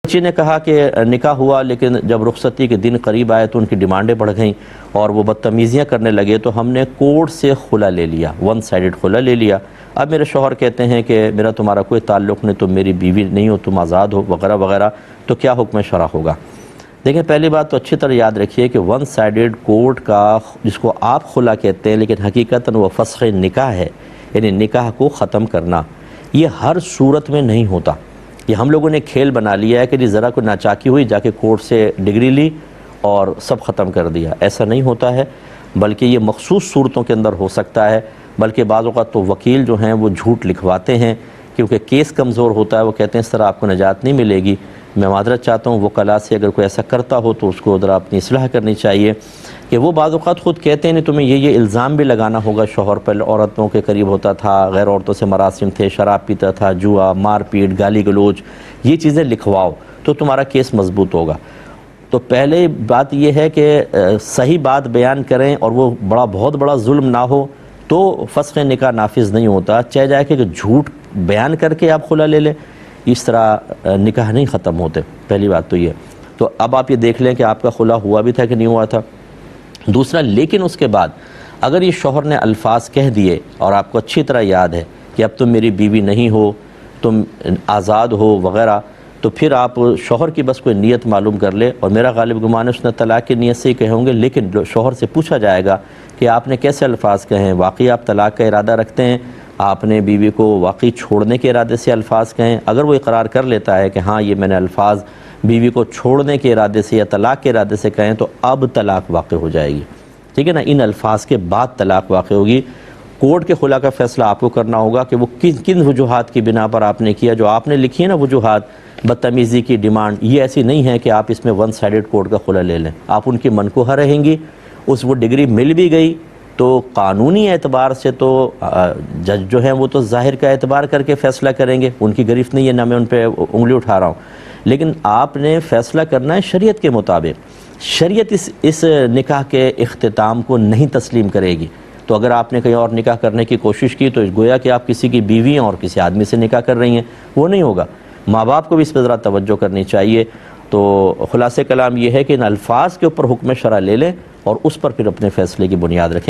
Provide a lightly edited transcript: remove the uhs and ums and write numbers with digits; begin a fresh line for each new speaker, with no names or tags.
بچی نے کہا کہ نکاح ہوا لیکن جب رخصتی کے دن قریب آئے تو ان کی ڈیمانڈیں بڑھ گئیں اور وہ بدتمیزیاں کرنے لگے، تو ہم نے کورٹ سے خلا لے لیا، ون سائیڈڈ خلا لے لیا۔ اب میرے شوہر کہتے ہیں کہ میرا تمہارا کوئی تعلق نہیں، تم میری بیوی نہیں ہو، تم آزاد ہو وغیرہ وغیرہ، تو کیا حکم شرع ہوگا؟ دیکھیں، پہلی بات تو اچھی طرح یاد رکھیے کہ ون سائیڈڈ کورٹ کا، جس کو آپ خلا کہتے ہیں لیکن حقیقتاً وہ فسخ نکاح ہے، یعنی نکاح کو ختم کرنا، یہ ہر صورت میں نہیں ہوتا۔ یہ ہم لوگوں نے کھیل بنا لیا ہے کہ جی ذرا کوئی ناچاکی ہوئی، جا کے کورٹ سے ڈگری لی اور سب ختم کر دیا۔ ایسا نہیں ہوتا ہے، بلکہ یہ مخصوص صورتوں کے اندر ہو سکتا ہے۔ بلکہ بعض اوقات تو وکیل جو ہیں وہ جھوٹ لکھواتے ہیں کیونکہ کیس کمزور ہوتا ہے، وہ کہتے ہیں اس طرح آپ کو نجات نہیں ملے گی۔ میں معذرت چاہتا ہوں وکلاء سے، اگر کوئی ایسا کرتا ہو تو اس کو ذرا اپنی اصلاح کرنی چاہیے کہ وہ بعض اوقات خود کہتے ہیں نہیں تمہیں یہ الزام بھی لگانا ہوگا شوہر پر، عورتوں کے قریب ہوتا تھا، غیر عورتوں سے مراسم تھے، شراب پیتا تھا، جوا، مار پیٹ، گالی گلوچ، یہ چیزیں لکھواؤ تو تمہارا کیس مضبوط ہوگا۔ تو پہلے بات یہ ہے کہ صحیح بات بیان کریں اور وہ بہت بڑا ظلم نہ ہو تو فسخ نکاح نافذ نہیں ہوتا۔ چاہے جائے کہ جھوٹ بیان کر کے آپ خلا لے لیں، اس طرح نکاح نہیں ختم ہوتے، پہلی بات تو یہ۔ تو اب آپ یہ دیکھ لیں کہ آپ کا خلا ہوا بھی تھا کہ نہیں ہوا تھا۔ دوسرا، لیکن اس کے بعد اگر یہ شوہر نے الفاظ کہہ دیے اور آپ کو اچھی طرح یاد ہے کہ اب تم میری بیوی نہیں ہو، تم آزاد ہو وغیرہ، تو پھر آپ شوہر کی بس کوئی نیت معلوم کر لے، اور میرا غالب گمان ہے اس نے طلاق کی نیت سے ہی کہے ہوں گے، لیکن شوہر سے پوچھا جائے گا کہ آپ نے کیسے الفاظ کہے ہیں، واقعی آپ طلاق کا ارادہ رکھتے ہیں، آپ نے بیوی کو واقعی چھوڑنے کے ارادے سے الفاظ کہیں؟ اگر وہ اقرار کر لیتا ہے کہ ہاں یہ میں نے الفاظ بیوی کو چھوڑنے کے ارادے سے یا طلاق کے ارادے سے کہیں، تو اب طلاق واقع ہو جائے گی، ٹھیک ہے نا؟ ان الفاظ کے بعد طلاق واقع ہوگی۔ کورٹ کے خلا کا فیصلہ آپ کو کرنا ہوگا کہ وہ کن وجوہات کی بنا پر آپ نے کیا۔ جو آپ نے لکھی ہے نا وجوہات، بدتمیزی کی ڈیمانڈ، یہ ایسی نہیں ہے کہ آپ اس میں ون سائیڈڈ کورٹ کا خلا لے لیں، آپ ان کی منقوہ رہیں گی۔ وہ ڈگری مل بھی گئی تو قانونی اعتبار سے تو جج جو ہیں وہ تو ظاہر کا اعتبار کر کے فیصلہ کریں گے، ان کی گرفت نہیں ہے، نہ میں ان پہ انگلی اٹھا رہا ہوں، لیکن آپ نے فیصلہ کرنا ہے شریعت کے مطابق۔ شریعت اس نکاح کے اختتام کو نہیں تسلیم کرے گی۔ تو اگر آپ نے کہیں اور نکاح کرنے کی کوشش کی تو گویا کہ آپ کسی کی بیوی ہیں اور کسی آدمی سے نکاح کر رہی ہیں، وہ نہیں ہوگا۔ ماں باپ کو بھی اس پہ ذرا توجہ کرنی چاہیے۔ تو خلاصہ کلام یہ ہے کہ ان الفاظ کے اوپر حکم شرع لے لیں اور اس پر پھر اپنے فیصلے کی بنیاد رکھیں۔